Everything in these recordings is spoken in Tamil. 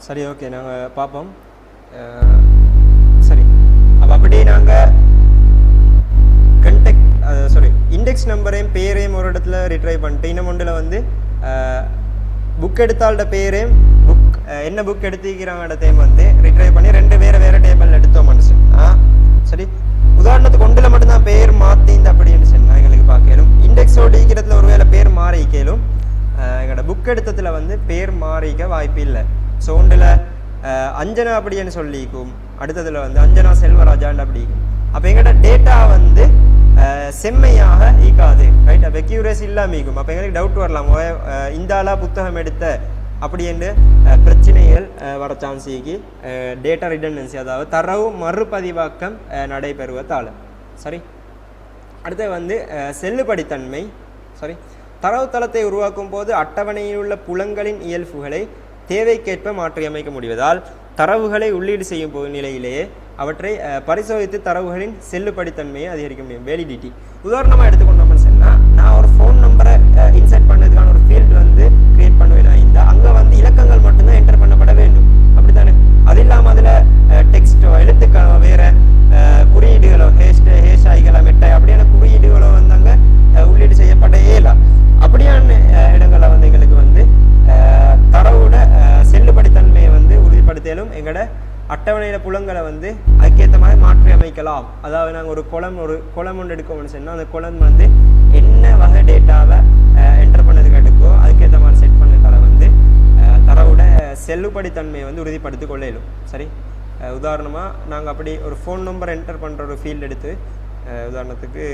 சரி, ஓகே, நாங்கள் பார்ப்போம். சரி, அப்போ அப்படி நாங்கள் இண்டெக்ஸ் நம்பரையும் பேரையும் ஒரு இடத்துல ரிட்ரை பண்ணிட்டு இன்னும் ஒன்றில் வந்து புக் எடுத்தாள்கிட்ட பேரையும் என்ன புக் எடுத்துக்கிறாங்கடையும் வந்து ரிட்ரை பண்ணி ரெண்டு வேறு டேபிள் எடுத்தோம் மனுஷன். சரி, உதாரணத்துக்கு ஒன்றில் மட்டும்தான் பேர் மாற்றிந்து அப்படின்னு சொன்னால் எங்களுக்கு பார்க்கலும். இண்டெக்ஸோட இருக்கிறதுல ஒரு வேளை பேர் மாறிக்கலும் எங்களோட புக் எடுத்ததில் வந்து பேர் மாறிக்க வாய்ப்பு இல்லை. ஸோ ஒன்றில் அஞ்சனா அப்படின்னு சொல்லிக்கும், அடுத்ததில் வந்து அஞ்சனா செல்வராஜான் அப்படிக்கும். அப்போ எங்களோட டேட்டா வந்து செம்மையாக ஈக்காது, ரைட்? அப்போ அக்யூரேசி இல்லாமல் ஈக்கும். அப்போ எங்களுக்கு டவுட் வரலாம், இந்த ஆளாக புத்தகம் எடுத்த அப்படி என்று பிரச்சனைகள் வர சான்ஸ் ஈக்கி. டேட்டா ரிடண்டன்சி, அதாவது தரவு மறுபதிவாக்கம் நடைபெறுவதால். சரி, அடுத்து வந்து செல்லுபடித்தன்மை. சரி, தரவுத்தளத்தை உருவாக்கும் போது அட்டவணையில் உள்ள புலங்களின் இயல்புகளை தேவைக்கேற்ப மாற்றியமைக்க முடிவதால் தரவுகளை உள்ளீடு செய்யும் போது நிலையிலேயே அவற்றை பரிசோதித்து தரவுகளின் செல்லுபடித்தன்மையை அதிகரிக்க முடியும், வேலிடிட்டி. உதாரணமாக எடுத்துக்கொண்டோம்னு சொன்னால், நான் ஒரு ஃபோன் நம்பரை இன்சர்ட் பண்ணதுக்கான ஒரு ஃபீல்டு வந்து கிரியேட் பண்ணுவேன். அங்கே வந்து இலக்கங்கள் மட்டும்தான் என்டர் பண்ணப்பட வேண்டும், அப்படித்தானே? அது இல்லாமல் அதில் டெக்ஸ்டோ எழுத்துக்களோ வேறு குறியீடுகளோ ஹேஷாய்களோ மெட்டாய் அப்படியான குறியீடுகளோ வந்து அங்கே உள்ளீடு செய்யப்பட இயலாம். அப்படியான இடங்களில் வந்து எங்களுக்கு வந்து தரவோட செல்லுபடித்தன்மையை வந்து உறுதிப்படுத்தியாலும் எங்களோட அட்டவணையில புலங்களை வந்து அதுக்கேற்ற மாதிரி மாற்றி அமைக்கலாம். அதாவது நாங்கள் ஒரு குளம் ஒன்று எடுக்கணும்னு சொன்னால் அந்த குளம் வந்து என்ன வகை டேட்டாவை என்டர் பண்ணதுக்கு எடுக்கோ அதுக்கேற்ற மாதிரி செட் பண்ணதால வந்து தரவோட செல்லுபடித்தன்மையை வந்து உறுதிப்படுத்திக் கொள்ள இயலும். சரி, உதாரணமாக நாங்கள் அப்படி ஒரு ஃபோன் நம்பர் என்டர் பண்ணுற ஒரு ஃபீல்டு எடுத்து உதாரணத்துக்கு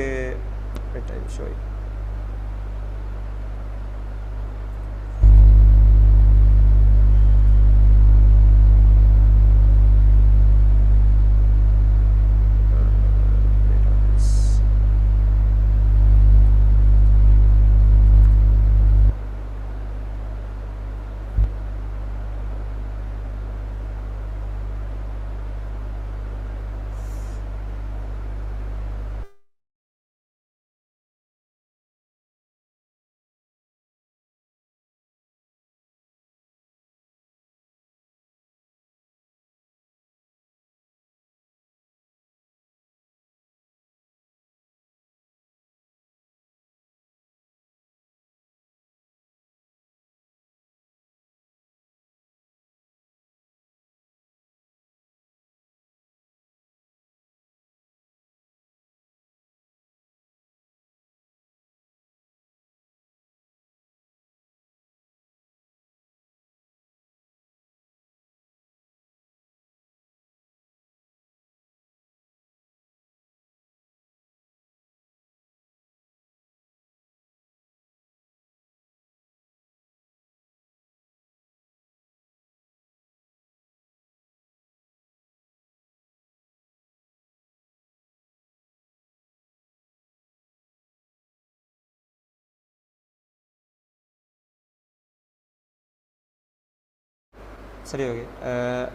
சரி, ஓகே.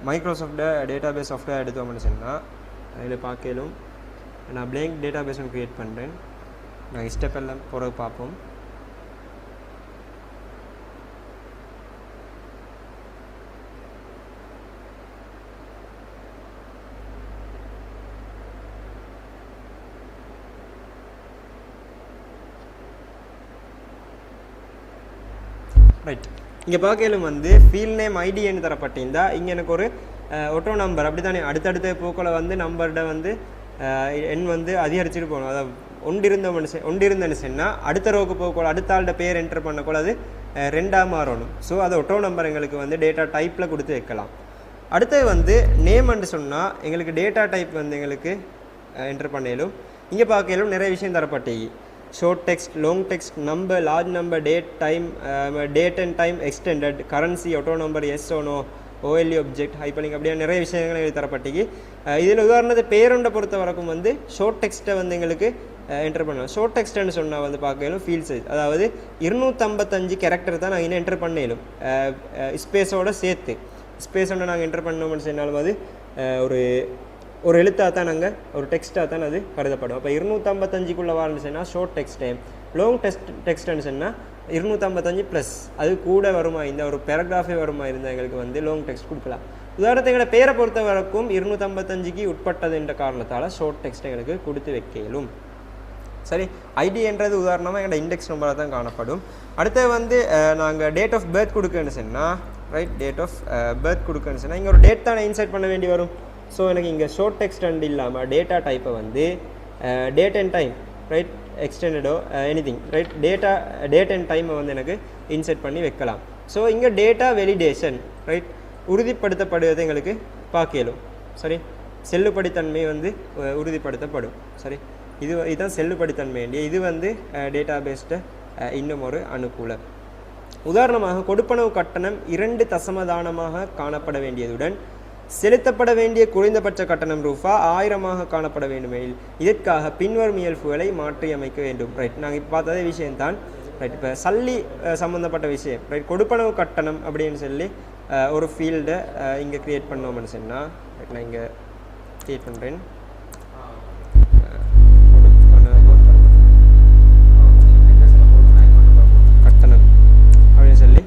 மைக்ரோசாஃப்ட் டேட்டாபேஸ் சாஃப்ட்வேர் எடுத்தோம்னு சொன்னால் அதில் பார்க்கலும் நான் பிளாங்க் டேட்டாபேஸ் ஒன்று க்ரியேட் பண்ணுறேன். நான் ஸ்டெப் எல்லாம் பிறகு பார்ப்போம். ரைட், இங்கே பார்க்கலும் வந்து ஃபீல்ட் நேம் ஐடின்னு தரப்பட்டிருந்தால் இங்கே எனக்கு ஒரு ஒட்டோ நம்பர் அப்படி தானே அடுத்தடுத்த போக்கில் வந்து நம்பர்கிட்ட வந்து எண் வந்து அதிகரிச்சுட்டு போகணும். அதாவது ஒன்றிருந்தன்னு சொன்னால் அடுத்த ரோக்கு போகக்கூட அடுத்த ஆள்கிட்ட பேர் என்டர் பண்ணக்கூட அது ரெண்டாக மாறணும். ஸோ அதை ஒட்டோ நம்பர் எங்களுக்கு வந்து டேட்டா டைப்பில் கொடுத்து வைக்கலாம். அடுத்தது வந்து நேம்ன்னு சொன்னால் எங்களுக்கு டேட்டா டைப் வந்து எங்களுக்கு என்டர் பண்ணலும். இங்கே பார்க்கலும் நிறைய விஷயம் தரப்பட்டே, short text, long text, number, large number, date and time extended, currency, auto number, yes no, OLE object, hyperlink அப்படியே நிறைய விஷயங்கள் எங்களுக்கு தரப்பட்டிக்கு. இதில் உதாரணத்தை பேருண்டை பொறுத்த வரைக்கும் வந்து ஷார்ட் டெக்ஸ்ட்டை வந்து எங்களுக்கு என்டர் பண்ணலாம். ஷார்ட் டெக்ஸ்ட்னு சொன்னால் வந்து பார்க்கலும் ஃபீல்ட் சைஸ், அதாவது 255 கேரக்டர் தான் நாங்கள் இன்னும் என்டர் பண்ணலும் ஸ்பேஸோடு சேர்த்து. ஸ்பேஸோட நாங்கள் என்டர் பண்ணோம்னு சொன்னாலும் அது ஒரு எழுத்தாக தான் நாங்கள் ஒரு டெக்ஸ்ட்டாக தான் அது கருதப்படும். அப்போ 255க்குள்ளே வரணுன்னு சொன்னால் ஷார்ட் டெக்ஸ்ட் டைம், லாங் டெக்ஸ்ட்னு சொன்னால் 255 ப்ளஸ் அது கூட வருமா இந்த ஒரு பேராகிராஃபே வருமா இருந்தால் எங்களுக்கு வந்து லாங் டெக்ஸ்ட் கொடுக்கலாம். உதாரணத்தை எங்களை பேரை பொறுத்த வரைக்கும் 255க்கு உட்பட்டது என்ற காரணத்தால் ஷார்ட் டெக்ஸ்ட் எங்களுக்கு கொடுத்து வைக்கலும். சரி, ஐடி என்றது உதாரணமாக எங்களோட இண்டெக்ஸ் நம்பராக தான் காணப்படும். அடுத்து வந்து நாங்கள் டேட் ஆஃப் பர்த் கொடுக்கணும்னு சொன்னால் ரைட், டேட் ஆஃப் பர்த் கொடுக்கணும்னு சொன்னால் இங்கே ஒரு டேட் தானே இன்சர்ட் பண்ண வேண்டி வரும். ஸோ எனக்கு இங்கே ஷார்ட் டெக்ஸ்ட் அண்ட் இல்லாமல் டேட்டா டைப்பை வந்து டேட் அண்ட் டைம் ரைட் எக்ஸ்டெண்டடோ எனிதிங் ரைட் டேட் அண்ட் டைமை வந்து எனக்கு இன்செர்ட் பண்ணி வைக்கலாம். ஸோ இங்கே டேட்டா வெலிடேஷன் ரைட் உறுதிப்படுத்தப்படுவதை எங்களுக்கு பார்க்கலும். சரி, செல்லுபடித்தன்மை வந்து உறுதிப்படுத்தப்படும். சரி, இதுதான் செல்லுபடித்தன்மை வேண்டிய இது வந்து டேட்டா பேஸ்ட இன்னும் ஒரு அனுகூலம். உதாரணமாக கொடுப்பனவு கட்டணம் 2 தசமதானமாக காணப்பட வேண்டியதுடன் செலுத்தப்பட வேண்டிய குறைந்தபட்ச கட்டணம் ரூ.1000 காணப்பட வேண்டுமெனில் இதற்காக பின்வரும் இயல்புகளை மாற்றி அமைக்க வேண்டும். ரைட், நாங்கள் இப்போ பார்த்ததே விஷயம்தான். ரைட், இப்போ சல்லி சம்மந்தப்பட்ட விஷயம் ரைட், கொடுப்பனவு கட்டணம் அப்படின்னு சொல்லி ஒரு ஃபீல்டை இங்கே க்ரியேட் பண்ணோம்னு சொன்னால் ரைட், நான் இங்கே க்ரியேட் பண்ணுறேன். கட்டணம் அப்படின்னு சொல்லி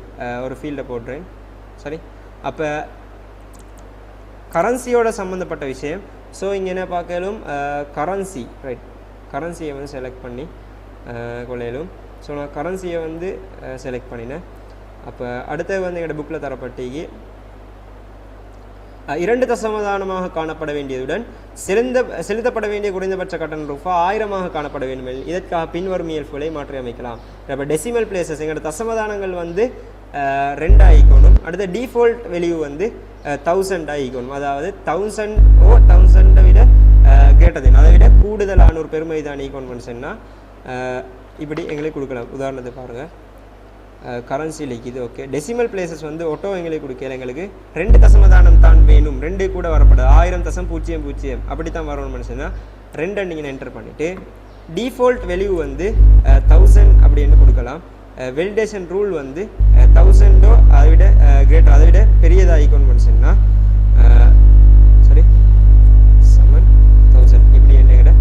ஒரு ஃபீல்டை போடுறேன். சரி, அப்போ கரன்சியோட சம்மந்தப்பட்ட விஷயம். ஸோ இங்கே என்ன பார்க்கலும் கரன்சி ரைட், கரன்சியை வந்து செலக்ட் பண்ணி கொள்ளையிலும். ஸோ நான் கரன்சியை வந்து செலக்ட் பண்ணினேன். அப்போ அடுத்தது வந்து எங்களோட புக்கில் தரப்பட்டிக்கு 2 தசமதானமாக காணப்பட வேண்டியதுடன் செலுத்தப்பட வேண்டிய குறைந்தபட்ச கட்டணம் ரூ.1000 காணப்பட வேண்டும். இதற்காக பின்வரும் இயல்புகளை மாற்றி அமைக்கலாம். இப்போ டெசிமல் பிளேசஸ் எங்களோட தசமதானங்கள் வந்து 2 ஆகிக்கணும். அடுத்த டிஃபால்ட் வேல்யூ வந்து 1000 ஆகிக்கணும். அதாவது 1000 1000 விட கேட்டது அதை விட கூடுதலான ஒரு பெருமை தான் ஈக்கோன்மெண்ட் சொன்னால் இப்படி எங்களுக்கு கொடுக்கலாம். உதாரணத்துக்கு பாருங்கள், கரன்சி லிக்குது. ஓகே, டெசிமல் பிளேசஸ் வந்து ஒட்டோ எங்களுக்கு கொடுக்கல. எங்களுக்கு 2 தசமதானம் தான் வேணும், 2 கூட வரப்படாது. 1000.00 அப்படி தான் வரணும்னு சொன்னால் 2 நீங்கள் என்டர் பண்ணிவிட்டு டிஃபால்ட் வேல்யூ வந்து 1000 அப்படின்னு கொடுக்கலாம். வெலிடேஷன் ரூல் வந்து 1000 அதை விட கிரேட்டர் அதை விட பெரியதாகிக்கணும்னு சொன்னால் சரி 1000 இப்படி என்ன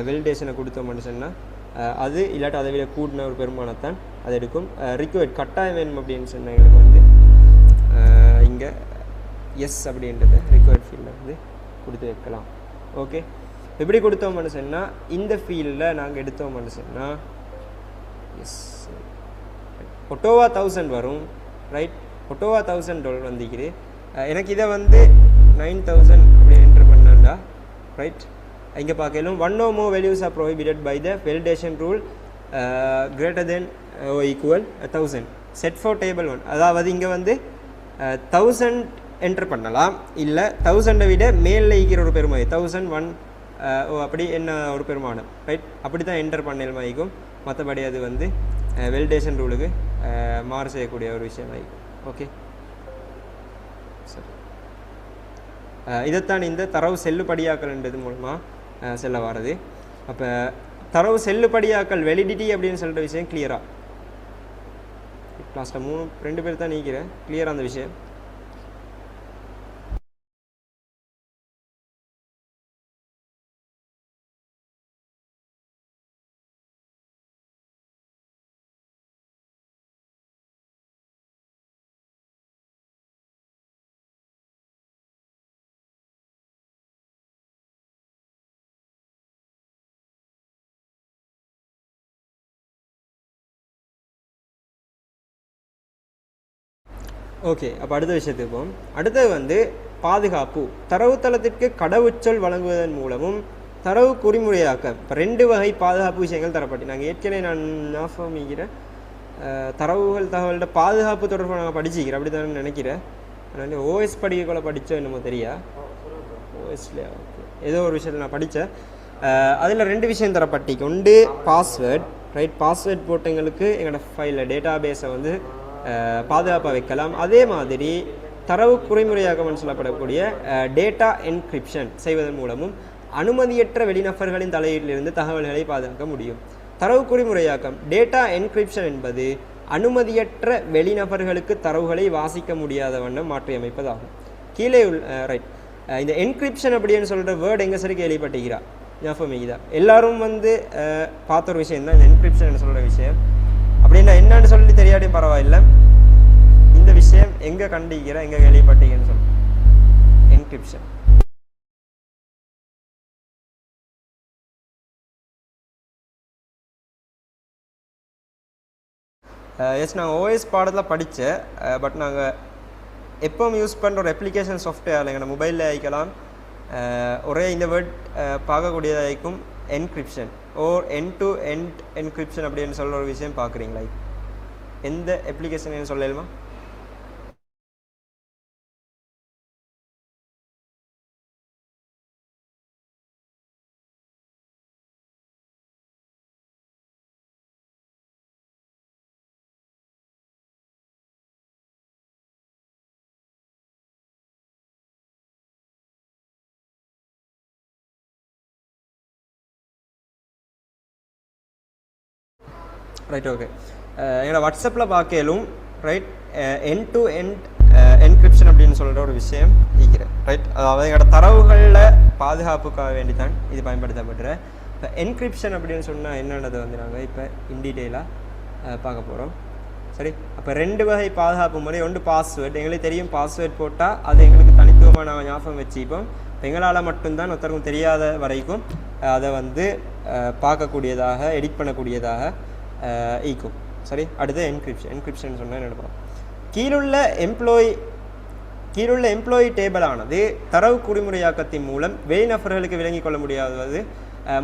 வெலிடேஷனை கொடுத்தோம்னு சொன்னால் அது இல்லாட்டி அதை விட கூட்டின ஒரு பெருமானத்தான் அது எடுக்கும். ரிக்வயர்ட் கட்டாயம் வேணும் அப்படின்னு சொன்னால் எங்களுக்கு வந்து இங்கே எஸ் அப்படின்றத ரிக்வயர்ட் ஃபீல்டில் வந்து கொடுத்து வைக்கலாம். ஓகே, எப்படி கொடுத்தோம்னு சொன்னால் இந்த ஃபீல்டில் நாங்கள் எடுத்தோம்னு சொன்னால் எஸ் ஒட்டோவா 1000 வரும். Right, Ottawa $1000 வந்துக்குது. எனக்கு இதை வந்து 9000 அப்படி என்ட்ரு பண்ணாண்டா ரைட், இங்கே பார்க்கலும் 1 or more values are prohibited by the validation rule greater than or equal 1000 set for table 1. அதாவது இங்கே வந்து 1000 என்ட்ரு பண்ணலாம், இல்லை 1000 விட மேலே இருக்கிற ஒரு பெருமாய் 1001 அப்படி என்ன ஒரு பெருமானம் ரைட், அப்படி தான் என்டர் பண்ணலுமாயிக்கும். மற்றபடி அது வந்து வெலிடேஷன் ரூலுக்கு மாறு செய்யக்கூடிய ஒரு விஷயமாயிக்கும். ஓகே, சரி, இதைத்தான் இந்த தரவு செல்லுபடியாக்கல்ன்றது மூலமாக செல்ல வாரது. அப்போ தரவு செல்லுபடியாக்கல் வெலிடிட்டி அப்படின்னு சொல்கிற விஷயம் கிளியராக லாஸ்ட்டில் 2 பேர் தான் நீக்கிறேன் கிளியராக அந்த விஷயம். ஓகே, அப்போ அடுத்த விஷயத்துக்கு போவோம். அடுத்தது வந்து பாதுகாப்பு. தரவுத்தளத்திற்கு கடவுச்சொல் வழங்குவதன் மூலமும் தரவு குறிமுறையாக்க இப்போ 2 வகை பாதுகாப்பு விஷயங்கள் தரப்பட்டு நாங்கள் ஏற்கனவே நான் ஞாபகம் தகவல்கிட்ட பாதுகாப்பு தொடர்பாக நாங்கள் படிச்சுக்கிறேன் அப்படி தான் நினைக்கிறேன். அதனால் ஓஎஸ் படிக்கக்குள்ள படித்தோம் என்னமோ தெரியா ஓஎஸ்ல ஓகே ஏதோ ஒரு விஷயத்தில் நான் படித்தேன். அதில் 2 விஷயம் தரப்பட்டிக்கு. ஒன்று பாஸ்வேர்ட் ரைட், பாஸ்வேர்ட் போட்டவங்களுக்கு எங்களோட ஃபைலில் டேட்டா பேஸை வந்து பாதுகாப்பாக வைக்கலாம். அதே மாதிரி தரவு குறிமுறையாக்கம்னு சொல்லப்படக்கூடிய டேட்டா என்கிரிப்ஷன் செய்வதன் மூலமும் அனுமதியற்ற வெளிநபர்களின் தலையீட்டிலிருந்து தகவல்களை பாதுகாக்க முடியும். தரவு குறிமுறையாக்கம் டேட்டா என்கிரிப்ஷன் என்பது அனுமதியற்ற வெளிநபர்களுக்கு தரவுகளை வாசிக்க முடியாத வண்ணம் மாற்றி அமைப்பதாகும். கீழே ரைட், இந்த என்கிரிப்ஷன் அப்படின்னு சொல்கிற வேர்டு எங்கே சரி கேள்விப்பட்டிருக்கிறா ஞாபகம் இதா எல்லாரும் வந்து பார்த்த ஒரு விஷயம் தான் இந்த என்கிரிப்ஷன் சொல்கிற விஷயம். அப்போ அப்படின்னா என்னன்னு சொல்லி தெரியாட்டியும் பரவாயில்லை, இந்த விஷயம் எங்கே கண்டிக்கிற எங்கே கேள்விப்பட்டீங்கன்னு சொல்லி என்கிரிப்ஷன். எஸ், நாங்கள் ஓஎஸ் பாடத்தில் படித்தேன். பட் நாங்கள் எப்பவும் யூஸ் பண்ணுற ஒரு அப்ளிகேஷன் சாஃப்ட்வேர் எங்கள் மொபைலில் ஆயிக்கலாம். ஒரே இந்த வேர்ட் பார்க்கக்கூடியதாയിരിக்கும் encryption or end to end encryption அப்படின்னு சொல்கிற ஒரு விஷயம் பார்க்குறீங்களா? எந்த அப்ளிகேஷன் சொல்லலாமா? Right, okay. எங்களோட வாட்ஸ்அப்பில் பார்க்கலும் right end to end encryption அப்படின்னு சொல்கிற ஒரு விஷயம் இருக்கிறேன். ரைட், அதாவது எங்களோட தரவுகளில் பாதுகாப்புக்காக வேண்டி தான் இது பயன்படுத்தப்படுற. இப்போ என்கிரிப்ஷன் அப்படின்னு சொன்னால் என்னென்னது வந்து நாங்கள் இப்போ இன் டீட்டெயிலாக பார்க்க போகிறோம். சரி, அப்போ 2 வகை பாதுகாப்பு முறை. ஒன்று பாஸ்வேர்டு. எங்களுக்கு தெரியும் பாஸ்வேர்ட் போட்டால் அது எங்களுக்கு தனித்துவமாக நாங்கள் ஞாபகம் வச்சுப்போம். எங்களால் மட்டும்தான் ஒருத்தருக்கும் தெரியாத வரைக்கும் அதை வந்து பார்க்கக்கூடியதாக எடிட் பண்ணக்கூடியதாக ஈக்கும். சரி, அடுத்து என்கிரிப்ஷன் சொன்னால் நினைப்போம். கீழுள்ள எம்ப்ளாயி டேபிள் ஆனது தரவு குறிமுறையாக்கத்தின் மூலம் வெளிநபர்களுக்கு விளங்கிக் கொள்ள முடியாதது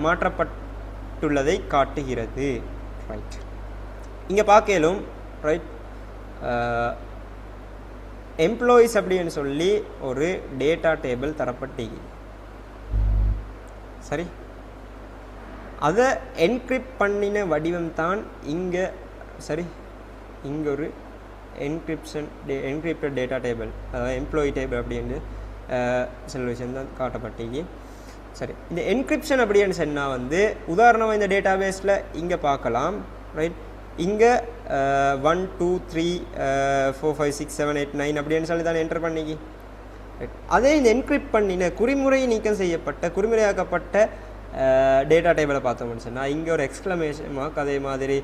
மாற்றப்பட்டுள்ளதை காட்டுகிறது. ரைட், இங்கே பார்க்கலும் ரைட் எம்ப்ளாயிஸ் அப்படின்னு சொல்லி ஒரு டேட்டா டேபிள் தரப்பட்டு. சரி, அதை என்கிரிப்ட் பண்ணின வடிவம் தான் இங்கே. சரி, இங்கே ஒரு என்கிரிப்டட் டேட்டா டேபிள், அதாவது எம்ப்ளாயி டேபிள் அப்படின்னு சில விஷயம் தான் காட்டப்பட்டீங்க. சரி, இந்த என்கிரிப்ஷன் அப்படின்னு சொன்னால் வந்து உதாரணமாக இந்த டேட்டா பேஸில் இங்கே பார்க்கலாம். ரைட், இங்கே 1 2 3 4 5 6 7 8 9 அப்படின்னு சொல்லி தான் என்டர் பண்ணிக்கி. ரைட், அதே இந்த என்கிரிப்ட் பண்ணின குறிமுறை நீக்கம் செய்யப்பட்ட குறிமுறையாக்கப்பட்ட டேட்டா டேபிளை பார்த்தோம்னு சொன்னால் இங்கே ஒரு எக்ஸ்க்ளமேஷன் மார்க், அதே மாதிரி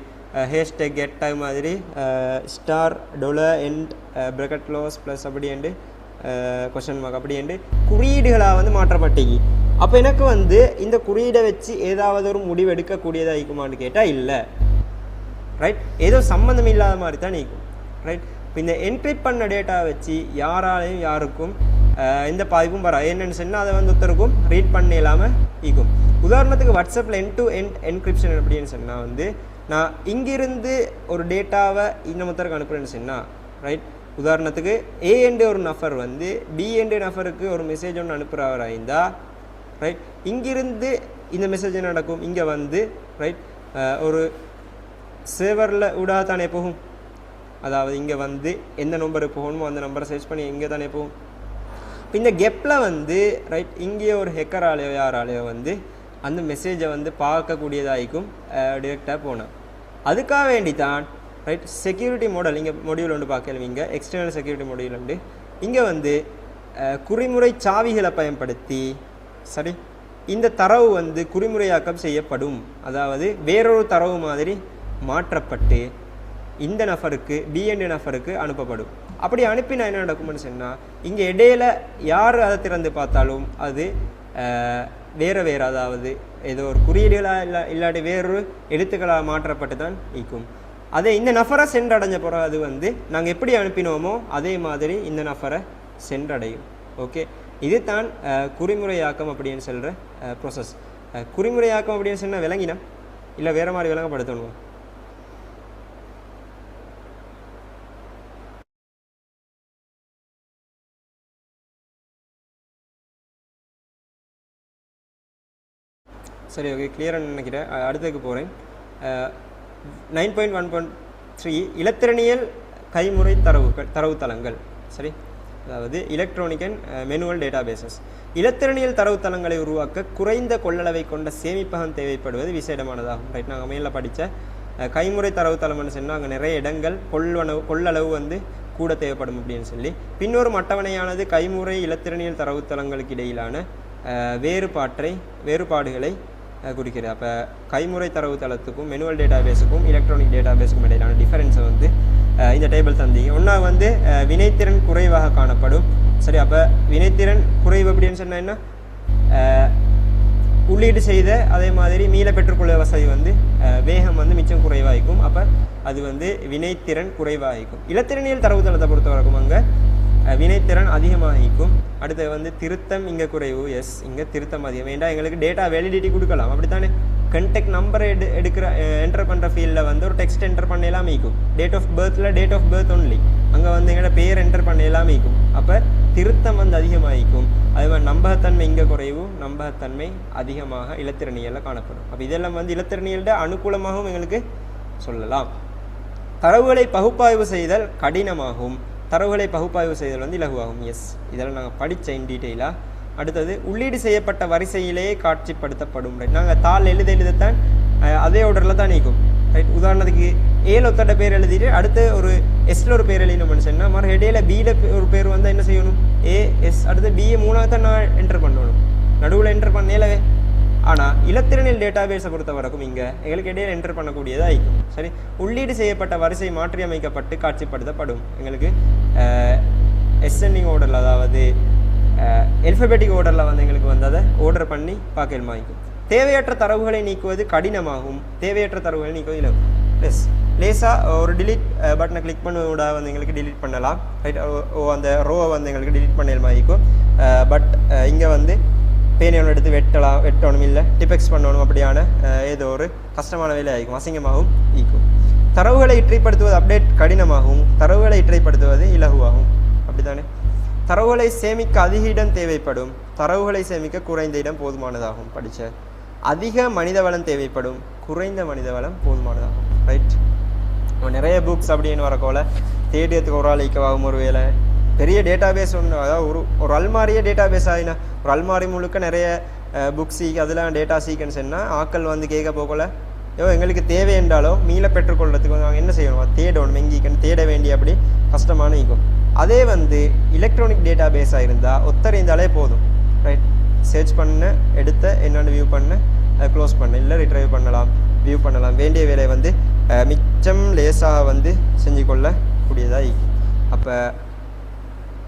ஹேஷ்டேக் $, மாதிரி $, எண்ட் ப்ராக்கெட் க்ளோஸ் ப்ளஸ் அப்படின்ட்டு கொஷன் மார்க் அப்படின்ட்டு குறியீடுகளாக வந்து மாற்றப்பட்டீங்க. அப்போ எனக்கு வந்து இந்த குறியீடை வச்சு ஏதாவது ஒரு முடிவு எடுக்கக்கூடியதாக இருக்குமான்னு கேட்டால் இல்லை. ரைட், ஏதோ சம்மந்தம் இல்லாத மாதிரி தான் நீக்கும். ரைட், இப்போ இந்த என்கிரிப்ட் பண்ண டேட்டா வச்சு யாராலையும் யாருக்கும் எந்த பாதிப்பும் வர என்னென்னு சொன்னால் அதை வந்து ஒருத்தருக்கும் ரீட் பண்ண இல்லாமல் ஈக்கும். உதாரணத்துக்கு வாட்ஸ்அப்பில் எண்ட் டு எண்ட் என்கிரிப்ஷன் அப்படின்னு சொன்னால் வந்து நான் இங்கிருந்து ஒரு டேட்டாவை இன்னொருத்தருக்கு அனுப்புகிறேன்னு சொன்னால் ரைட், உதாரணத்துக்கு ஏ எண்டு ஒரு நஃபர் வந்து பி எண்டு நஃபருக்கு ஒரு மெசேஜ் ஒன்று அனுப்புகிறவராக இருந்தால் ரைட், இங்கிருந்து இந்த மெசேஜ் நடக்கும். இங்கே வந்து ரைட் ஒரு சேவரில் ஊடாக தானே போகும். அதாவது இங்கே வந்து எந்த நம்பருக்கு போகணுமோ அந்த நம்பரை சர்ச் பண்ணி இங்கே தானே போகும். இப்போ இந்த கெப்பில் வந்து ரைட் இங்கே ஒரு ஹெக்கராலேயோ யாராலேயோ வந்து அந்த மெசேஜை வந்து பார்க்கக்கூடியதாகிக்கும் டிரெக்டாக போனோம். அதுக்காக வேண்டி தான் ரைட் செக்யூரிட்டி மாடல் இங்கே மொடியூல் ஒன்று பார்க்கலாம். இங்கே எக்ஸ்டர்னல் செக்யூரிட்டி மொடியூல் உண்டு. இங்கே வந்து குறிமுறை சாவிகளை பயன்படுத்தி சரி இந்த தரவு வந்து குறிமுறையாக்கம் செய்யப்படும். அதாவது வேறொரு தரவு மாதிரி மாற்றப்பட்டு இந்த நபருக்கு பிஎன்டி நபருக்கு அனுப்பப்படும். அப்படி அனுப்பினா என்ன நடக்கும்னு சொன்னால் இங்கே இடையில யார் அதை திறந்து பார்த்தாலும் அது வேறு அதாவது ஏதோ ஒரு குறியீடுகளாக இல்லாட்டி வேறொரு எழுத்துக்களாக மாற்றப்பட்டு தான் இருக்கும். அதே இந்த நபரை சென்றடைஞ்ச பிறகு அது வந்து நாங்கள் எப்படி அனுப்பினோமோ அதே மாதிரி இந்த நபரை சென்றடையும். ஓகே, இது தான் குறிமுறையாக்கம் அப்படின்னு சொல்கிற ப்ரோசஸ். குறிமுறையாக்கம் அப்படின்னு சொன்னால் விளங்கினா இல்லை வேறு மாதிரி விளங்கப்படுத்தணும். சரி, ஓகே, கிளியராக நினைக்கிறேன். அடுத்ததுக்கு போகிறேன். 9.1.3 இலத்திரனியல் கைமுறை தரவுத்தளங்கள். சரி, அதாவது electronic and manual databases. இலத்திரனியல் தரவுத்தளங்களை உருவாக்க குறைந்த கொள்ளளவை கொண்ட சேமிப்பகம் தேவைப்படுவது விசேடமானதாகும். ரைட், நாங்கள் மேலே படித்த கைமுறை தரவுத்தளம்னு சொன்னால் அங்கே நிறைய இடங்கள் கொள்ளளவு வந்து கூட தேவைப்படும் அப்படின்னு சொல்லி பின்னொரு அட்டவணையானது கைமுறை இலத்திரனியல் தரவுத்தளங்களுக்கு இடையிலான வேறுபாடுகளை குறிக்கிறது. அப்போ கைமுறை தரவுத்தளத்துக்கும் மெனுவல் டேட்டா பேஸுக்கும் எலக்ட்ரானிக் டேட்டா பேஸுக்கும் இடையிலான டிஃபரன்ஸை வந்து இந்த டேபிள் தந்தீங்க. ஒன்றா வந்து வினைத்திறன் குறைவாக காணப்படும். சரி, அப்போ வினைத்திறன் குறைவு அப்படின்னு சொன்னால் என்ன, உள்ளீடு செய்த அதே மாதிரி மீள பெற்றுக்கொள்ள வசதி வந்து வேகம் வந்து மிச்சம் குறைவாகிக்கும். அப்போ அது வந்து வினைத்திறன் குறைவாகிக்கும். இலத்திரனியல் தரவுத்தளத்தை பொறுத்த வரைக்கும் அங்கே வினைத்திறன் அதிகமாகிக்கும். அடுத்து வந்து திருத்தம் இங்கே குறைவு. எஸ், இங்கே திருத்தம் அதிகம். வேண்டாம், எங்களுக்கு டேட்டா வேலிடிட்டி கொடுக்கலாம், அப்படித்தானே. கண்டெக்ட் நம்பரை என்டர் பண்ணுற ஃபீல்டில் வந்து ஒரு டெக்ஸ்ட் என்டர் பண்ண எல்லாம் இருக்கும். டேட் ஆஃப் பர்த்தில் டேட் ஆஃப் பர்த் ஒன்லி, அங்கே வந்து எங்களோட பேர் என்டர் பண்ண எல்லாம் இருக்கும். அப்போ திருத்தம் வந்து அதிகமாகிக்கும். அதே மாதிரி நம்பகத்தன்மை இங்கே குறைவு, நம்பகத்தன்மை அதிகமாக இலத்திரனியலில் காணப்படும். அப்போ இதெல்லாம் வந்து இலத்திரனியலோட அனுகூலமாகவும் எங்களுக்கு சொல்லலாம். தரவுகளை பகுப்பாய்வு செய்தல் கடினமாகும், தரவுகளை பகுப்பாய்வு செய்தல் வந்து இலகுவாகும். எஸ், இதெல்லாம் நாங்கள் படித்த இன் டீட்டெயிலாக. அடுத்தது உள்ளீடு செய்யப்பட்ட வரிசையிலேயே காட்சிப்படுத்தப்படும். ரைட், நாங்கள் தாள் எழுதத்தான் அதே ஆர்டரில் தான் நீக்கும். ரைட், உதாரணத்துக்கு ஏல ஒத்தட்ட பேர் எழுதிட்டு அடுத்து ஒரு எஸ்ல ஒரு பேர் எழுதினோம்னு சொன்னால் மறு இடையில பியில் ஒரு பேர் வந்தால் என்ன செய்யணும், ஏஎஸ், அடுத்து பிஏ மூணாவது தான் நான் என்டர் பண்ணணும், நடுவில் என்டர் பண்ணேலவே. ஆனால் இலத்திரனியல் டேட்டாபேஸை பொறுத்த வரைக்கும் இங்கே எங்களுக்கு இடையில என்டர் பண்ணக்கூடியதாக இருக்கும். சரி, உள்ளீடு செய்யப்பட்ட வரிசை மாற்றி அமைக்கப்பட்டு காட்சிப்படுத்தப்படும். எங்களுக்கு எஸ்என்டிங் ஆர்டரில், அதாவது எல்ஃபபெட்டிக் ஆர்டரில் வந்து எங்களுக்கு வந்து அதை ஆர்டர் பண்ணி பார்க்கலுமா இருக்கும். தேவையற்ற தரவுகளை நீக்குவது கடினமாகும், தேவையற்ற தரவுகளை நீக்குவது இலகு. எஸ், லேசாக ஒரு டிலீட் பட்டனை கிளிக் பண்ணுவதோட வந்து எங்களுக்கு டிலீட் பண்ணலாம். ரைட், அந்த ரோவை வந்து எங்களுக்கு டிலீட் பண்ணலுமா இருக்கும். பட் இங்கே வந்து பேனையோட எடுத்து வெட்டணும், இல்லை டிபெக்ஸ் பண்ணணும், அப்படியான ஏதோ ஒரு கஷ்டமான வேலை ஆகிக்கும், அசிங்கமாகவும் ஈக்கும். தரவுகளை இற்றைப்படுத்துவது அப்டேட் கடினமாகும், தரவுகளை இற்றைப்படுத்துவது இலகுவாகும். அப்படித்தானே. தரவுகளை சேமிக்க அதிக இடம் தேவைப்படும், தரவுகளை சேமிக்க குறைந்த இடம் போதுமானதாகும். படித்த அதிக மனித வளம் தேவைப்படும், குறைந்த மனித வளம் போதுமானதாகும். ரைட், நிறைய புக்ஸ் அப்படின்னு வரக்கோல தேடியத்துக்கு ஒரு ஆள் ஈக்கவாகும். ஒரு வேலை பெரிய டேட்டாபேஸ் ஒன்று, அதாவது ஒரு அல்மாரியே டேட்டாபேஸ் ஆகினா, ஒரு அல்மாரி முழுக்க நிறைய புக்ஸ் அதெல்லாம் டேட்டா சீக்வன்ஸ் என்ன ஆக்கள் வந்து கேட்க போகல, எங்களுக்கு தேவை என்றாலோ மீள பெற்றுக்கொள்றதுக்கு நாங்கள் என்ன செய்யணும், தேடணும், எங்கேக்கன்னு தேட வேண்டிய அப்படி கஷ்டமான இருக்கும். அதே வந்து எலக்ட்ரானிக் டேட்டாபேஸாக இருந்தால் ஒத்தறிந்தாலே போதும். ரைட், சர்ச் பண்ண, எடுத்த என்னென்னு வியூ பண்ண, க்ளோஸ் பண்ண, இல்லை ரிட்ரைவ் பண்ணலாம், வியூ பண்ணலாம். வேண்டிய வேலையை வந்து மிச்சம் லேசாக வந்து செஞ்சு கொள்ளக்கூடியதாக இருக்கும். அப்போ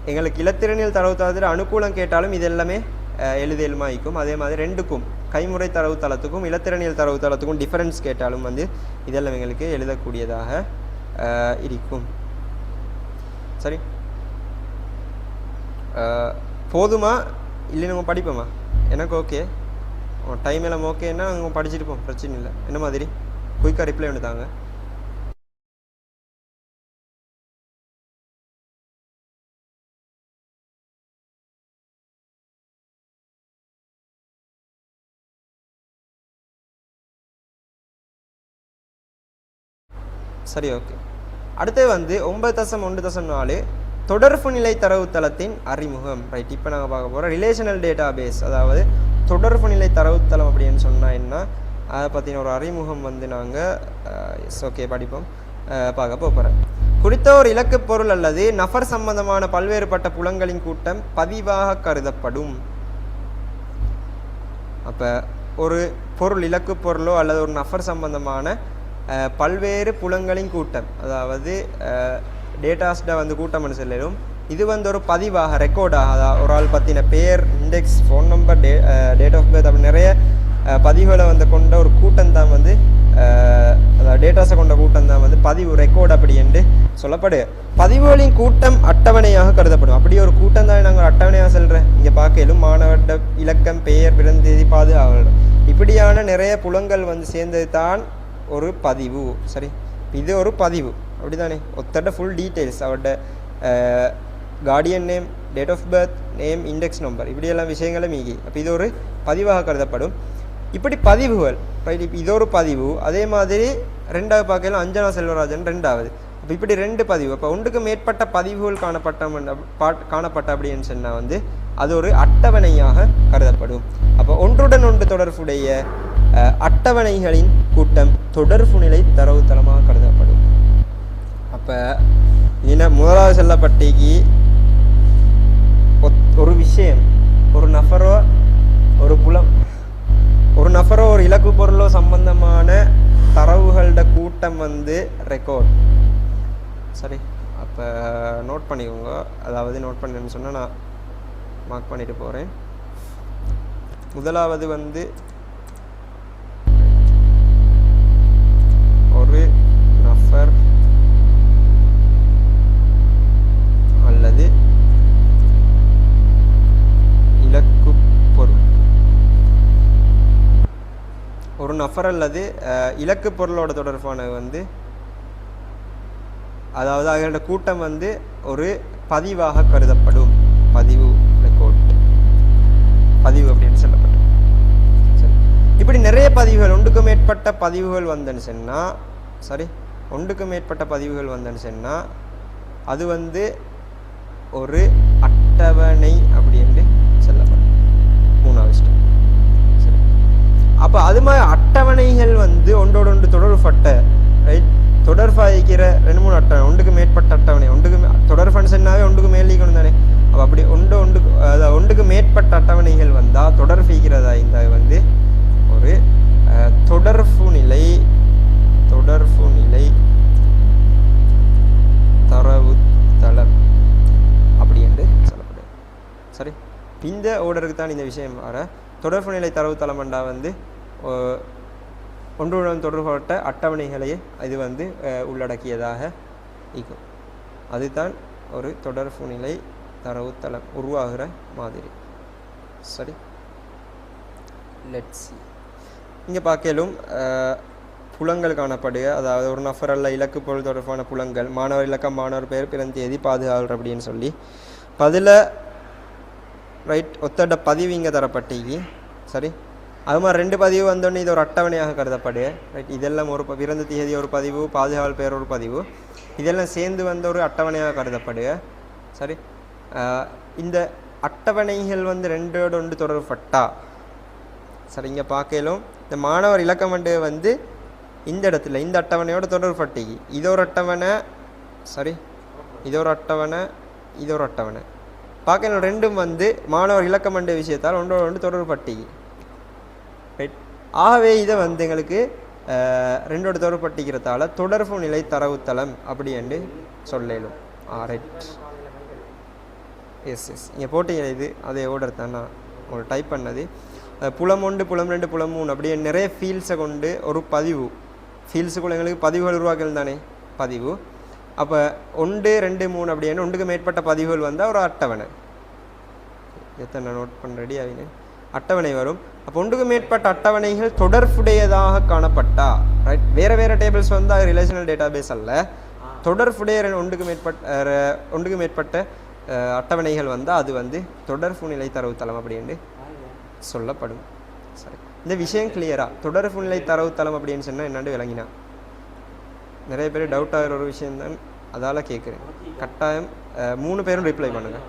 எங்களுக்கு இலத்திரனியல் தரவுத்தளத்தில் அனுகூலம் கேட்டாலும் இது எல்லாமே எழுதலுமா இருக்கும். அதே மாதிரி ரெண்டுக்கும், கைமுறை தரவுத்தளத்துக்கும் இலத்திரனியல் தரவுத்தளத்துக்கும் டிஃபரன்ஸ் கேட்டாலும் வந்து இதெல்லாம் எங்களுக்கு எழுதக்கூடியதாக இருக்கும். சரி, போதுமா இல்லை நம்ம படிப்போமா? எனக்கு ஓகே, டைம் எல்லாம் ஓகேன்னா அவங்க படிச்சுட்டு பிரச்சனை இல்லை. என்ன மாதிரி குயிக்காக ரிப்ளை ஒன்று தாங்க. சரி, ஓகே. அடுத்து வந்து 9.1.4 தொடர்பு நிலை தரவுத்தளத்தின் அறிமுகம். ரைட், இப்போ நாங்கள் பார்க்க போகிறோம் ரிலேஷனல் டேட்டா பேஸ், அதாவது தொடர்பு நிலை தரவுத்தளம் அப்படின்னு சொன்னால் என்ன, அதை பற்றின ஒரு அறிமுகம் வந்து நாங்கள் ஓகே படிப்போம், பார்க்க போகிறேன். குறித்த ஒரு இலக்கு பொருள் அல்லது நபர் சம்பந்தமான பல்வேறுபட்ட புலங்களின் கூட்டம் பதிவாக கருதப்படும். அப்போ ஒரு பொருள், இலக்கு பொருளோ அல்லது ஒரு நபர் சம்பந்தமான பல்வேறு புலங்களின் கூட்டம், அதாவது டேட்டாஸ்ட வந்து கூட்டம்னு சொல்லிடும். இது வந்து ஒரு பதிவாக, ரெக்கார்டாக, அதாவது ஒரு ஆள் பற்றின பேர், index, phone number, date of birth, அப்படி நிறைய பதிவுகளை வந்து கொண்ட ஒரு கூட்டம் தான் வந்து, அதாவது டேட்டாஸை கொண்ட கூட்டம் தான் வந்து பதிவு, ரெக்கார்டு அப்படி என்று சொல்லப்படு. பதிவுகளின் கூட்டம் அட்டவணையாக கருதப்படும். அப்படி ஒரு கூட்டம் தான் நாங்கள் அட்டவணையாக சொல்கிறேன். இங்கே பார்க்கலும் மாணவர்கிட்ட இலக்கம், பெயர், பிறந்த தேதி, பாதுகாவலர், இப்படியான நிறைய புலங்கள் வந்து சேர்ந்தது தான் ஒரு பதிவு. சரி, இது ஒரு பதிவு, அப்படி தானே. ஒத்தட்ட ஃபுல் டீட்டெயில்ஸ், அவர்கிட்ட guardian name, date of birth, name, index number, இப்படியெல்லாம் விஷயங்களும் மீகி. அப்போ இது ஒரு பதிவாக கருதப்படும். இப்படி பதிவுகள், ரைட், இப்போ இது ஒரு பதிவு. அதே மாதிரி ரெண்டாவது பார்க்கலாம் அஞ்சனா செல்வராஜன் ரெண்டாவது. அப்போ இப்படி ரெண்டு பதிவு. அப்போ ஒன்றுக்கு மேற்பட்ட பதிவுகள் காணப்பட்ட அப்படின்னு சொன்னால் வந்து அது ஒரு அட்டவணையாக கருதப்படும். அப்போ ஒன்றுடன் ஒன்று தொடர்புடைய அட்டவணைகளின் கூட்டம் தொடர்பு நிலை தரவுத்தளமாக கருதப்படும். அப்போ முதலாவது சொல்லப்பட்டிக்கு ஒரு விஷயம், ஒரு நபரோ ஒரு புலம், ஒரு நபரோ ஒரு இலக்கு பொருளோ சம்பந்தமான தரவுகளோட கூட்டம் வந்து ரெக்கார்ட். சரி, அப்போ நோட் பண்ணிக்கோங்க. அதாவது நோட் பண்ணேன்னு சொன்னால் நான் மார்க் பண்ணிட்டு போகிறேன். முதலாவது வந்து ஒரு நபர் அல்லது இலக்கு பொருள். ஒரு நபர் அல்லது இலக்கு பொருளோட தொடர்பான வந்து, அதாவது அவர்களோட கூட்டம் வந்து ஒரு பதிவாக கருதப்படும். பதிவு, ரெக்கார்ட், பதிவு அப்படின்னு சொல்லப்படும். சரி, இப்படி நிறைய பதிவுகள், ஒன்றுக்கு மேற்பட்ட பதிவுகள் வந்தேன்னு சொன்னால், சரி, ஒன்றுக்கு மேற்பட்ட பதிவுகள் வந்தேன்னு சொன்னால் அது வந்து ஒரு அட்டவணை அப்படின்னு சொல்லப்படும். மூணாவது ஸ்டெப். சரி, அப்போ அது மாதிரி அட்டவணைகள் வந்து ஒன்றோடு ஒன்று தொடர்பட்ட, ரைட், தொடர்பாகிக்கிற 2-3 அட்டவணை, ஒன்றுக்கு மேற்பட்ட அட்டவணை, ஒன்றுக்கு தொடர்புன்னு சொன்னாவே ஒன்றுக்கு மேலிக்கணும் தானே. அப்போ அப்படி ஒன்றுக்கு மேற்பட்ட அட்டவணைகள் வந்தால் தொடர்பிக்கிறதா இருந்தால் வந்து ஒரு தொடர்பு நிலை தரவுத்தளம் அப்படி என்று சொல்லப்படுது. சரி, இந்த ஓர்டருக்கு தான் இந்த விஷயம் வர. தொடர்பு நிலை தரவுத்தளம் என்றா வந்து ஒன்றுடன் தொடர்பட்ட அட்டவணைகளையே இது வந்து உள்ளடக்கியதாக இருக்கும். அதுதான் ஒரு தொடர்பு நிலை தரவுத்தளம் உருவாகிற மாதிரி. சரி, லெட்ஸ் இங்கே பார்க்கலும் புலங்கள் காணப்படுக. அதாவது ஒரு நபர் அல்ல இலக்கு பொருள் தொடர்பான புலங்கள், மாணவர் இலக்கம், மாணவர் பெயர், பிறந்த தேதி, பாதுகாவலர் அப்படின்னு சொல்லி பதில், ரைட், ஒத்தட பதிவு இங்கே தரப்பட்டீங்க. சரி, அது மாதிரி 2 பதிவு வந்தோடனே இது ஒரு அட்டவணையாக கருதப்படுக. ரைட், இதெல்லாம் ஒரு பிறந்த தேதி ஒரு பதிவு, பாதுகாவல் பெயர் ஒரு பதிவு, இதெல்லாம் சேர்ந்து வந்த ஒரு அட்டவணையாக கருதப்படுக. சரி, இந்த அட்டவணைகள் வந்து 2ஓடு 1 தொடர்பட்டா, சரி, இங்கே பார்க்கலும் இந்த மாணவர் இலக்கம் வந்து இந்த இடத்துல இந்த அட்டவணையோட தொடர்பட்டீங்க. இது ஒரு அட்டவணை, சரி, இது ஒரு அட்டவணை, இது ஒரு அட்டவணை. பார்க்கணும் ரெண்டும் வந்து மாணவர் இலக்கம் விஷயத்தால் ஒன்றோடு 1 தொடர்பட்டீங்க. ரைட், ஆகவே இதை வந்து எங்களுக்கு 2ஓட தொடர்பட்டிக்கிறதால தொடர்பு நிலை தரவுத்தளம் அப்படி என்று சொல்லலும். ரைட், எஸ் இங்கே போட்டிங்க. இது அதே ஓர்டர் தான் நான் உங்களுக்கு டைப் பண்ணது. புலம் 1, புலம் 2, புலம் 3 அப்படியே நிறைய ஃபீல்ட்ஸை கொண்டு ஒரு பதிவு, ஃபீல்ட்ஸுக்குள்ள எங்களுக்கு பதிவுகள் உருவாக்கல் தானே பதிவு. அப்போ 1, 2, 3 அப்படின்னு ஒன்றுக்கு மேற்பட்ட பதிவுகள் வந்தால் ஒரு அட்டவணை. எத்தனை நோட் பண்ண ரெடி ஆகிங்க அட்டவணை வரும். அப்போ ஒன்றுக்கு மேற்பட்ட அட்டவணைகள் தொடர்புடையதாக காணப்பட்டா, ரைட், வேறு டேபிள்ஸ் வந்தால் ரிலேஷனல் டேட்டா பேஸ் அல்ல, தொடர்புடைய ஒன்றுக்கு மேற்பட்ட அட்டவணைகள் வந்தால் அது வந்து தொடர்பு நிலை தரவுத்தளம் அப்படின்னு சொல்லப்படும். சரி, இந்த விஷயம் கிளியரா? தொடர்பு நிலை தரவுத்தளம் அப்படின்னு சொன்னால் என்னென்னு விளங்கினா நிறைய பேர் டவுட் ஆகிற ஒரு விஷயம்தான், அதால் கேட்குறேன். கட்டாயம் 3 பேரும் ரிப்ளை பண்ணுங்கள்.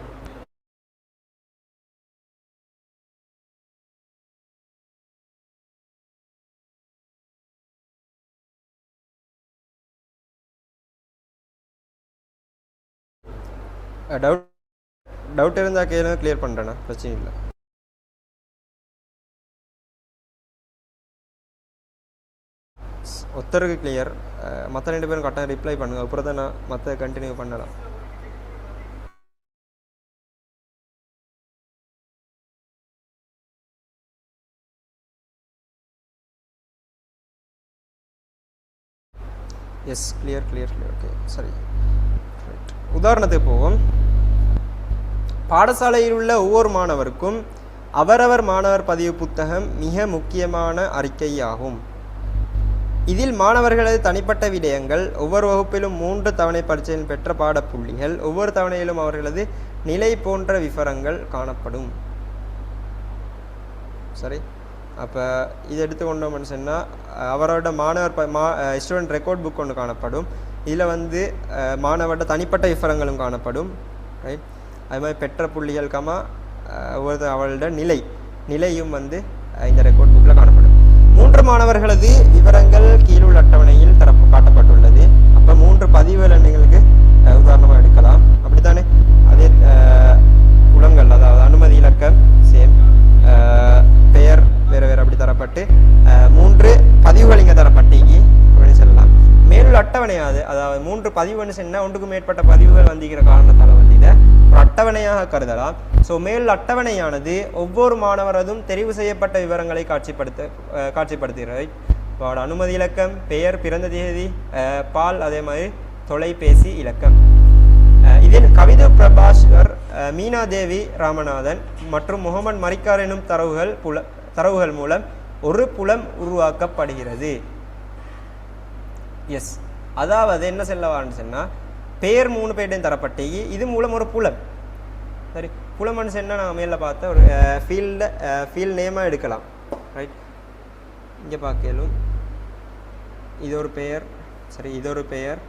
டவுட் இருந்தால் கேளுங்க, கிளியர் பண்ணுறேண்ணா, பிரச்சனை இல்லை. ஒருத்தருக்கு கிளியர், மற்ற 2 பேரும் கரெக்டாக ரிப்ளை பண்ணுங்கள், அப்புறம் தான் நான் மற்ற கண்டினியூ பண்ணலாம். Yes, clear. ஓகே, சரி, ரைட். உதாரணத்துக்கு போவோம். பாடசாலையில் உள்ள ஒவ்வொரு மாணவருக்கும் அவரவர் மாணவர் பதிவு புத்தகம் மிக முக்கியமான அறிக்கையாகும். இதில் மாணவர்களது தனிப்பட்ட விடயங்கள், ஒவ்வொரு வகுப்பிலும் 3 தவணை பரீட்சையில் பெற்ற பாடப்புள்ளிகள், ஒவ்வொரு தவணையிலும் அவர்களது நிலை போன்ற விவரங்கள் காணப்படும். சரி, அப்போ இது எடுத்துக்கொண்டோம்னு சொன்னால் அவரோட மாணவர் ஸ்டூடெண்ட் ரெக்கார்ட் புக் ஒன்று காணப்படும். இதில் வந்து மாணவரோட தனிப்பட்ட விவரங்களும் காணப்படும். ரைட், அது மாதிரி பெற்ற புள்ளிகள் ஒவ்வொரு அவளோட நிலையும் வந்து இந்த ரெக்கார்ட் புக்கில் காணப்படும். 3 மாணவர்களது விவரங்கள் கீழுள்ள அட்டவணையில் காட்டப்பட்டுள்ளது. அப்போ 3 பதிவுகள் எங்களுக்கு உதாரணமாக எடுக்கலாம், அப்படித்தானே? அதே புலங்கள், அதாவது அனுமதி இலக்கம் சேம், பெயர் வேறு அப்படி தரப்பட்டு அட்டவணையாது, அதாவது 3 பதிவுன்னு சொன்னால் ஒன்றுக்கு மேற்பட்ட பதிவுகள் வந்திருக்கிற காரணத்தால் வந்து இதை ஒரு அட்டவணையாக கருதலாம். ஸோ மேல் அட்டவணையானது ஒவ்வொரு மாணவரதும் தெரிவு செய்யப்பட்ட விவரங்களை காட்சிப்படுத்துகிறது. அவரோட அனுமதி இலக்கம், பெயர், பிறந்த தேதி, பால், அதே மாதிரி தொலைபேசி இலக்கம். இதில் கவிதா பிரபாஸ்வர், மீனா தேவி ராமநாதன் மற்றும் முகமது மரிக்கார் எனும் தரவுகள் மூலம் ஒரு புலம் உருவாக்கப்படுகிறது. எஸ், அதாவது என்ன சொல்லவான்னு சொன்னால் பெயர் 3 பேர்டையும் தரப்பட்டு இது மூலம் ஒரு புலம். சரி, புலம்னு சொன்னால் நான் மேலே பார்த்த ஒரு ஃபீல்ட் நேமாக எடுக்கலாம். ரைட், இங்கே பார்க்கலும் இது ஒரு பெயர், சரி இது ஒரு பெயர்,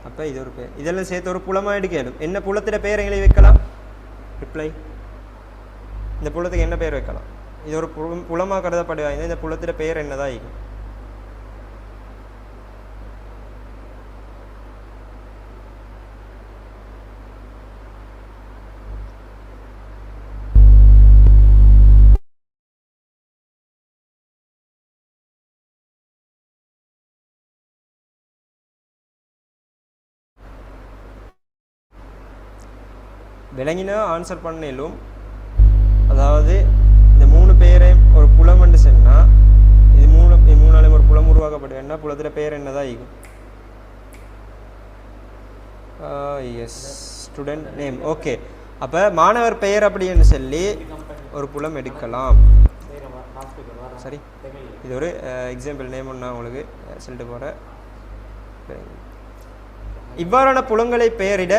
அப்போ இது ஒரு பெயர், இதெல்லாம் சேர்த்து ஒரு புலமாக எடுக்கலும். என்ன புலத்திட பெயர் எங்களை வைக்கலாம்? ரிப்ளை. இந்த புலத்துக்கு என்ன பெயர் வைக்கலாம்? இது ஒரு புலமாக கருதப்படுவாங்க. இந்த புலத்திட பெயர் என்னதான் இருக்கும்? விளங்கினா ஆன்சர் பண்ணலும். அதாவது இந்த 3 பேரையும் ஒரு புலம் என்று சொன்னால் இது மூணாலையும் ஒரு புலம் உருவாக்கப்படுவேன்னா புலத்தில் பெயர் என்னதான் ஆகும்? S, student name. ஓகே, அப்போ மாணவர் பெயர் அப்படின்னு சொல்லி ஒரு புலம் எடுக்கலாம். சரி, இது ஒரு எக்ஸாம்பிள் நேம் ஒன்று உங்களுக்கு சொல்லிட்டு போகிறேன். இவ்வாறான புலங்களை பெயரிட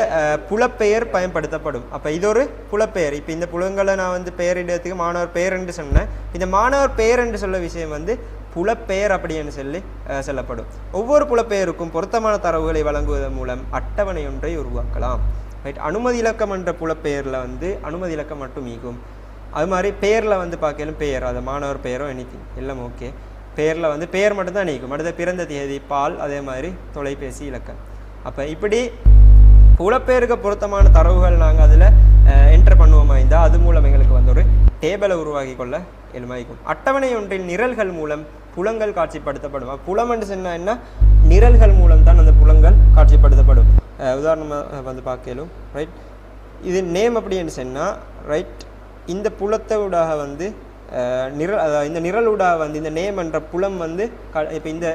புலப்பெயர் பயன்படுத்தப்படும். அப்போ இது ஒரு புலப்பெயர். இப்போ இந்த புலங்களை நான் வந்து பெயரிடத்துக்கு மாணவர் பெயர் என்று சொன்னேன். இந்த மாணவர் பெயர் என்று சொல்ல விஷயம் வந்து புலப்பெயர் அப்படின்னு சொல்லி சொல்லப்படும். ஒவ்வொரு புலப்பெயருக்கும் பொருத்தமான தரவுகளை வழங்குவதன் மூலம் அட்டவணை ஒன்றை உருவாக்கலாம். ரைட், அனுமதி இலக்கம் என்ற புலப்பெயரில் வந்து அனுமதி இலக்கம் மட்டும் ஈகும். அது மாதிரி பெயரில் வந்து பார்க்கலும் பெயர், அது மாணவர் பெயரோ எனிதிங் எல்லாம் ஓகே. பெயரில் வந்து பெயர் மட்டும்தான் நீக்கும். அடுத்த பிறந்த தேதி, பால், அதே மாதிரி தொலைபேசி இலக்கம். அப்போ இப்படி புலப்பெயருக்கு பொருத்தமான தரவுகள் நாங்கள் அதில் என்டர் பண்ணுவோமா இருந்தால் அது மூலம் எங்களுக்கு வந்து ஒரு டேபிளை உருவாக்கி கொள்ள எளிமைக்கும். அட்டவணை ஒன்றில் நிரல்கள் மூலம் புலங்கள் காட்சிப்படுத்தப்படும். புலம் என்று சொன்னால் என்ன? நிரல்கள் மூலம் தான் அந்த புலங்கள் காட்சிப்படுத்தப்படும். உதாரணமாக வந்து பார்க்கலும். ரைட், இது நேம் அப்படின்னு சொன்னால் ரைட், இந்த புலத்தை ஊடாக வந்து அதாவது இந்த நிரலூடாக வந்து இந்த நேம் என்ற புலம் வந்து இப்போ இந்த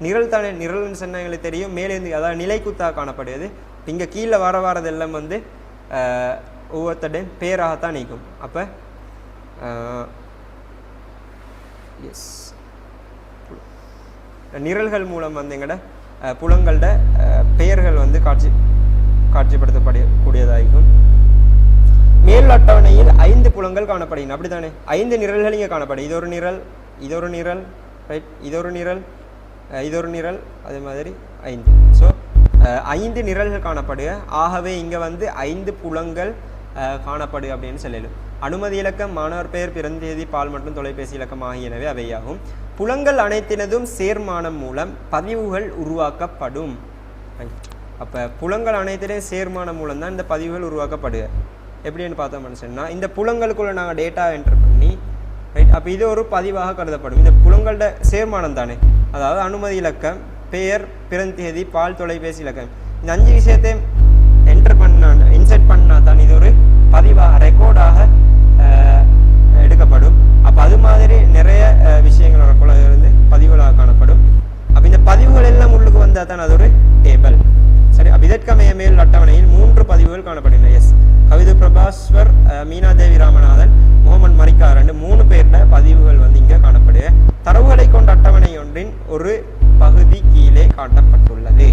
நிரல் தானே, நிரல்னு சொன்னால் எங்களுக்கு தெரியும் மேலேருந்து, அதாவது நிலைக்குத்தாக காணப்படுது. இங்கே கீழே வரதெல்லாம் வந்து ஒவ்வொருத்தடையும் பேராகத்தான் நீக்கும். அப்போ எஸ், நிரல்கள் மூலம் வந்து எங்களோட புலங்களோட பெயர்கள் வந்து காட்சிப்படுத்தப்படக்கூடியதாகும். மேல் அட்டவணையில் 5 புலங்கள் காணப்படுகின்றன. அப்படி தானே 5 நிரல்கள் இங்கே காணப்படும். இது ஒரு நிரல், இது ஒரு நிரல், ரைட், இது ஒரு நிரல், இது ஒரு நிரல், அதே மாதிரி 5. ஸோ 5 நிரல்கள் காணப்படுக. ஆகவே இங்கே வந்து 5 புலங்கள் காணப்படு அப்படின்னு சொல்லலும். அனுமதி இலக்கம், மாணவர் பெயர், பிறந்த தேதி, பால் மற்றும் தொலைபேசி இலக்கம் ஆகியனவே அவையாகும். புலங்கள் அனைத்தினதும் சேர்மானம் மூலம் பதிவுகள் உருவாக்கப்படும். அப்போ புலங்கள் அனைத்திலையும் சேர்மானம் மூலம் தான் இந்த பதிவுகள் உருவாக்கப்படுக. எப்படின்னு பார்த்தோம்னு சொன்னால் இந்த புலங்களுக்குள்ள நாங்கள் டேட்டா என்டர் பண்ணி ரைட், அப்போ இது ஒரு பதிவாக கருதப்படும். இந்த புலங்களோட சேர்மானம் தானே, அதாவது அனுமதி இலக்கம், பெயர், பிறந்த தேதி, பால், தொலைபேசி இலக்கம், இந்த 5 விஷயத்தை இன்செர்ட் பண்ணால் தான் இது ஒரு பதிவாக ரெக்கார்டாக எடுக்கப்படும். அப்போ அது மாதிரி நிறைய விஷயங்களோட இருந்து பதிவுகளாக காணப்படும். அப்போ இந்த பதிவுகள் எல்லாம் உள்ளுக்கு வந்தால் தான் அது ஒரு டேபிள். சரி, அப்போ இதற்கமைய மேல் அட்டவணையில் 3 பதிவுகள் காணப்படுகின்றன. எஸ், கவிதா பிரபாஸ்வர், மீனா தேவி ராமநாதன், முகமது மரிக்கார் 3 பேர்ல பதிவுகள் வந்து இங்கே காணப்படுது. தரவுகளை கொண்ட அட்டவணை ஒன்றின் ஒரு பகுதி கீழே காட்டப்பட்டுள்ளது.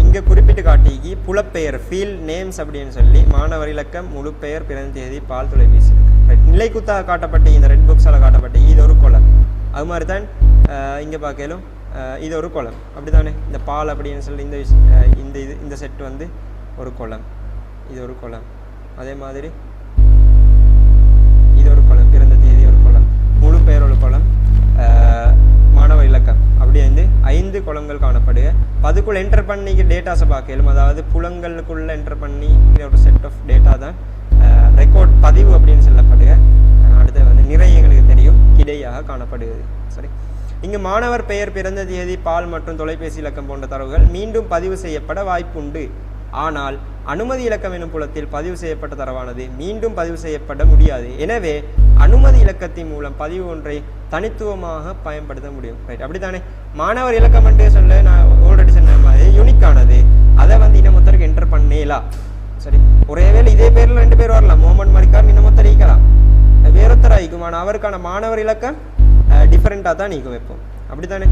இங்கே குறிப்பிட்டு காட்டி புலப்பெயர் ஃபீல்ட் நேம்ஸ் அப்படின்னு சொல்லி மாணவர் இலக்கம், முழு பெயர், பிறந்த தேதி, பால், தொலைபேசி. ரைட், நிலைக்குத்தாக காட்டப்பட்டு இந்த ரெட் புக்ஸால் காட்டப்பட்டு இது ஒரு கொலம். அது மாதிரி தான் இங்கே பார்க்கலும் இது ஒரு கொலம். அப்படி தானே இந்த பால் அப்படின்னு சொல்லி இந்த செட் வந்து ஒரு கொலம், இது ஒரு கொலம். அதே மாதிரி இது ஒரு கொலம், பிறந்த தேதி ஒரு கொலம், முழு பெயர் ஒரு கொலம், மாணவர் இலக்கம், அப்படி வந்து 5 கொலங்கள் காணப்படுக. அதுக்குள்ள என்டர் பண்ணி டேட்டாஸை பார்க்கலும். அதாவது புலங்களுக்குள்ள என்டர் பண்ணி ஒரு செட் ஆஃப் டேட்டா தான் ரெக்கார்ட் பதிவு அப்படின்னு சொல்லப்படுக. அடுத்து வந்து நிறைய எங்களுக்கு தெரியும் கிடையாக காணப்படுகிறது. சரி, இங்கு மாணவர் பெயர், பிறந்த தேதி, பால் மற்றும் தொலைபேசி இலக்கம் போன்ற தரவுகள் மீண்டும் பதிவு செய்யப்பட வாய்ப்புண்டு. ஆனால் அனுமதி இலக்கம் எனும் புலத்தில் பதிவு செய்யப்பட்ட தரவானது மீண்டும் பதிவு செய்யப்பட முடியாது. எனவே அனுமதி இலக்கத்தின் மூலம் பதிவு ஒன்றை தனித்துவமாக பயன்படுத்த முடியும். ரைட், அப்படித்தானே? மாணவர் இலக்கம் என்று சொல்ல நான் ஆல்ரெடி சொன்ன மாதிரி யூனிக்கானது. அதை வந்து இன்னமொத்தருக்கு என்டர் பண்ணலாம். சரி, ஒரே வேளை இதே பேரில் 2 பேர் வரலாம். முகமது மரிக்கார் இன்னமொத்தர் ஈக்கலாம், வேறொத்தர் ஆகிக்கும். ஆனால் அவருக்கான மாணவர் இலக்கம் டிஃபரெண்டாக தான் நீக்கும் வைப்போம். அப்படித்தானே?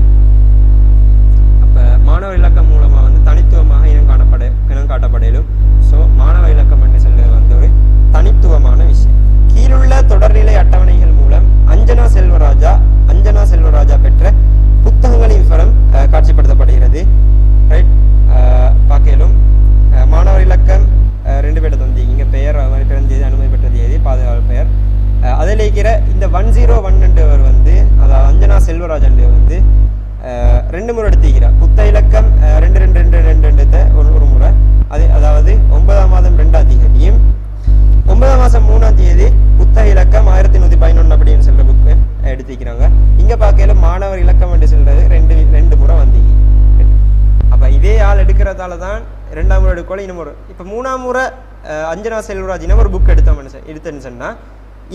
அப்போ மாணவர் இலக்கம் மூலமாக வந்து தனித்துவமாக இனம் காட்டப்படையிலும். ஸோ மாணவர் இலக்கம் என்று சொல்வது வந்து ஒரு தனித்துவமான விஷயம். கீழுள்ள தொடர்நிலை அட்டவணைகள் மூலம் அஞ்சனா செல்வராஜா பெற்ற புத்தகங்களின் விவரம் காட்சிப்படுத்தப்படுகிறது. ரைட், பார்க்கலும் மாணவர் இலக்கம் 2 பேர் தந்தி, இங்கே பெயர் பிறந்த தேதி, அனுமதி பெற்ற தேதி, பாதுகாப்பு பெயர். அதில் இருக்கிற இந்த 101 என்றவர் வந்து, அதாவது அஞ்சனா செல்வராஜ் என்றவர் வந்து 2 முறை எடுத்துக்கிறார். புத்த இலக்கம் 2222 ஒரு முறை, அதாவது 9ஆம் மாதம் 2ஆம் தேதியும் 9ஆம் மாதம் 3ஆம் தேதி புத்தக இலக்கம் 1111 அப்படின்னு சொல்ற புக்கு எடுத்துக்கிறாங்க. இங்க பார்க்கல மாணவர் இலக்கம் என்று சொல்றது 2 முறை வந்தீங்க. அப்ப இதே ஆள் எடுக்கிறதால தான் 2ஆம் முறை எடுக்கல இன்னும் முறை. இப்ப 3ஆம் முறை அஞ்சனா செல்வராஜின ஒரு புக் எடுத்தேன்னு சொன்னா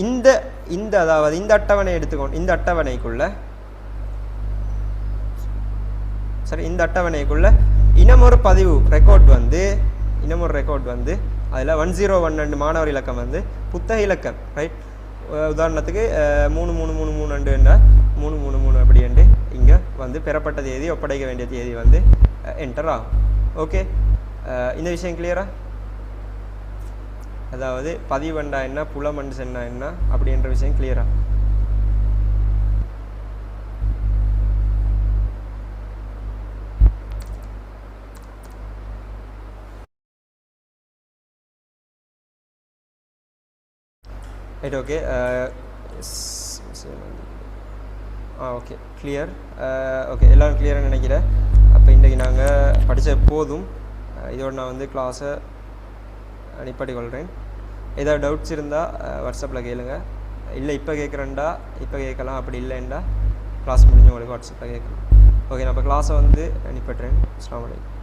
இந்த அதாவது இந்த அட்டவணை எடுத்துக்கோங்க. இந்த அட்டவணைக்குள்ள சரி, இந்த அட்டவணைக்குள்ள இன்னமொரு பதிவு ரெக்கார்ட் வந்து அதில் 101 மாணவர் இலக்கம் வந்து புத்தக இலக்கம். ரைட், உதாரணத்துக்கு 3333 333 அப்படி என்று இங்கே வந்து பெறப்பட்ட தேதி, ஒப்படைக்க வேண்டிய தேதி வந்து என்டர் ஆகும். ஓகே, இந்த விஷயம் கிளியரா? அதாவது பதிவண்டா என்ன, புலமண்டு சென்னா என்ன அப்படின்ற விஷயம் கிளியரா? Right, okay. Okay, clear. Okay, எல்லோரும் கிளியராக நினைக்கிறேன். அப்போ இன்றைக்கு நாங்கள் படித்த போதும். இதோடு நான் வந்து கிளாஸை நிப்பாட்டி கொள்கிறேன். ஏதாவது டவுட்ஸ் இருந்தால் வாட்ஸ்அப்பில் கேளுங்க. இல்லை இப்போ கேட்குறேன்டா இப்போ கேட்கலாம், அப்படி இல்லைண்டா கிளாஸ் முடிஞ்சு உங்களுக்கு வாட்ஸ்அப்பில் கேட்கலாம். ஓகே, நான் இப்போ கிளாஸை வந்து நிப்பாட்டுறேன். அஸ்ஸலாமு அலைக்கும்.